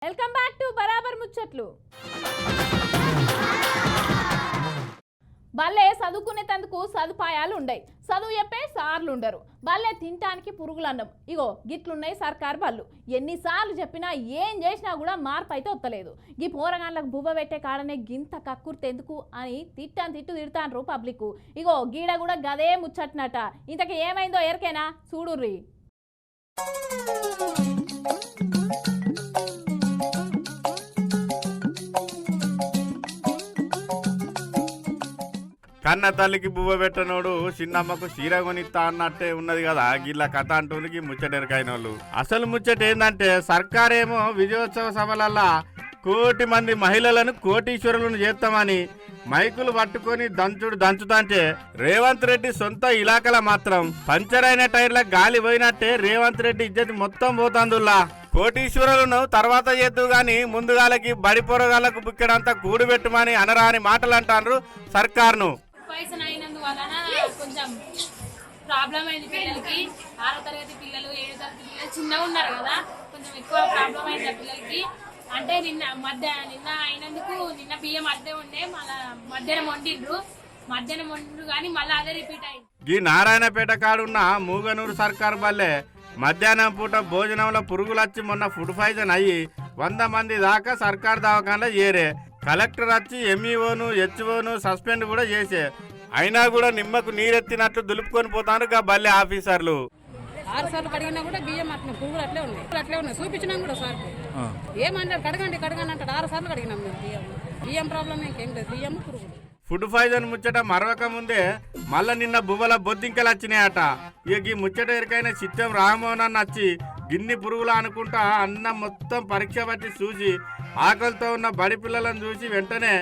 Welcome back to బరాబర్ ముచ్చట్లు. బల్లే చదువుకునేందుకు సదుపాయాలు ఉండయి, చదువు చెప్పే సార్లు ఉండరు. బల్లే తినటానికి పురుగులన్నం. ఇగో గిట్లున్నాయి సర్కారు బళ్ళు. ఎన్నిసార్లు చెప్పినా ఏం చేసినా కూడా మార్పు అయితే వస్తలేదు. ఈ పోరగాళ్ళకు బువ్వ పెట్టే కాడనే గింత కక్కుర్తెందుకు అని తిడతాండ్రు పబ్లిక్. ఇగో గీడ కూడా గదే ముచ్చట్నట. ఇంతకు ఏమైందో ఎరికేనా చూడుర్రి. కన్న తల్లికి బువ్వ పెట్టనోడు చిన్నమ్మకు చీర కొనిస్తా అన్నట్టే ఉన్నది కదా గిట్ల కథ అంటూనికి ముచ్చటెరకైన వాళ్ళు. అసలు ముచ్చట ఏందంటే సర్కారేమో విజయోత్సవ సభలల్లా 1 కోటి మంది మహిళలను కోటీశ్వరులను చేస్తామని మైకులు పట్టుకొని దంచుతాంటే రేవంత్ రెడ్డి సొంత ఇలాకల మాత్రం పంచర్ అయిన టైర్ల గాలి పోయినట్టే రేవంత్ రెడ్డి ఇజ్జతి మొత్తం పోతాందుల్లా. కోటీశ్వరులను తర్వాత చేద్దు గాని ముందుగాలకి బడి పొరగాళ్లకు బుక్కెడంతా కూడు పెట్టుమని అనరాని మాటలు అంటారు సర్కార్ను. కొంచెం ప్రాబ్లం అయింది పిల్లలకి. 6వ తరగతి పిల్లలు 7వ తరగతి పిల్లలు చిన్నగా ఉన్నారు కదా, కొంచెం ఎక్కువ ప్రాబ్లం అయింది పిల్లలకి. అంటే నిన్న అయినందుకు నిన్న బియ్యం అద్దె ఉండే మళ్ళా మధ్యాహ్నం వండిండ్రు కానీ మళ్ళీ అదే రిపీట్ అయింది. ఈ నారాయణపేట కాడున్న మూగనూరు సర్కార్ బల్లే మధ్యాహ్నం పూట భోజనంలో పురుగులొచ్చి మొన్న ఫుడ్ పాయిజన్ అయ్యి 100 మంది దాకా సర్కార్ దవాఖానలో చేరే. కలెక్టర్ వచ్చి ఎంఈఓను హెచ్ఓను సస్పెండ్ కూడా చేసే. అయినా కూడా నిమ్మకు నీరెత్తినట్లు దులుపుకొని పోతాను గా బల్లె ఆఫీసర్లు. 6 సార్లు కడిగినా కూడా బియ్యం అట్లా పురుగులు అట్లే ఉన్నాయి చూపించినాం కూడా సార్. ఏమంటారు కడగండి అంటాడు. 6 సార్లు కడిగినాం మేము బియ్యం ప్రాబ్లం ఇంకేం లేదు, బియ్యం పురుగులు. ఫుడ్ పాయిజన్ ముచ్చట మరవక ముందే మళ్ళా నిన్న బువ్వల బొద్దింకలు వచ్చినాయట. ఇక ఈ ముచ్చట ఎరికైన చిత్తం రామమోహన్ అన్న వచ్చి గిన్ని పురుగులు అనుకుంటా అన్నం మొత్తం పరీక్ష పట్టి చూసి ఆకలితో ఉన్న బడి పిల్లలను చూసి వెంటనే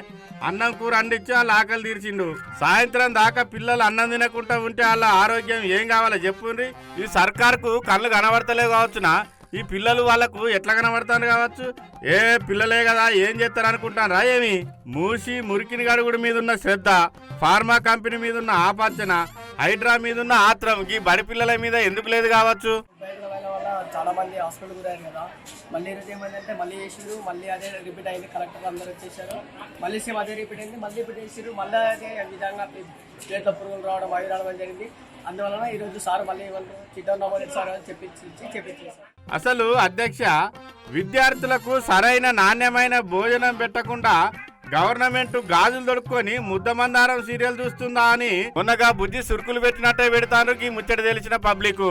అన్నం కూర అందించి వాళ్ళ ఆకలి తీర్చిండు. సాయంత్రం దాకా పిల్లలు అన్నం తినకుండా ఉంటే వాళ్ళ ఆరోగ్యం ఏం కావాలో చెప్పుండ్రి. ఈ సర్కార్కు కళ్ళు కనబడతలేవు కావచ్చునా, ఈ పిల్లలు వాళ్లకు ఎట్లా కనబడతారు కావచ్చు. ఏ పిల్లలే కదా ఏం చేస్తారు అనుకుంటారా ఏమి. మూసి మురికిని గడుగుడు మీదున్న శ్రద్ధ, ఫార్మా కంపెనీ మీదున్న ఆపార్చన, హైడ్రా మీదున్న ఆత్రం ఈ బడి పిల్లల మీద ఎందుకు లేదు కావచ్చు. చాలా మంది హాస్పిటల్ గురయ్యారు కదా. మళ్ళీ ఈరోజు ఏమైందంటే మళ్ళీ చేసిరు, మళ్ళీ అదే రిపీట్ అయింది. కలెక్టర్ అందరూ వచ్చేసారు, మళ్ళీ సేమ్ అదే రిపీట్ అయింది, మళ్ళీ రిపీట్ చేసిరు. మళ్ళీ అదే విధంగా ప్లేట్ల పురుగులు రావడం అవి రావడం జరిగింది. అందువలన ఈరోజు సార్ మళ్ళీ చిట్టరామారెడ్డి సార్ చెప్పించేసారు. అసలు అధ్యక్ష, విద్యార్థులకు సరైన నాణ్యమైన భోజనం పెట్టకుండా గవర్నమెంట్ గాజులు దొడుక్కొని ముద్దమందారం సీరియల్ చూస్తుందా అని మొన్నగా బుజ్జి సురుకులు పెట్టినట్టే పెడతాను ఈ ముచ్చట తెలిసిన పబ్లిక్.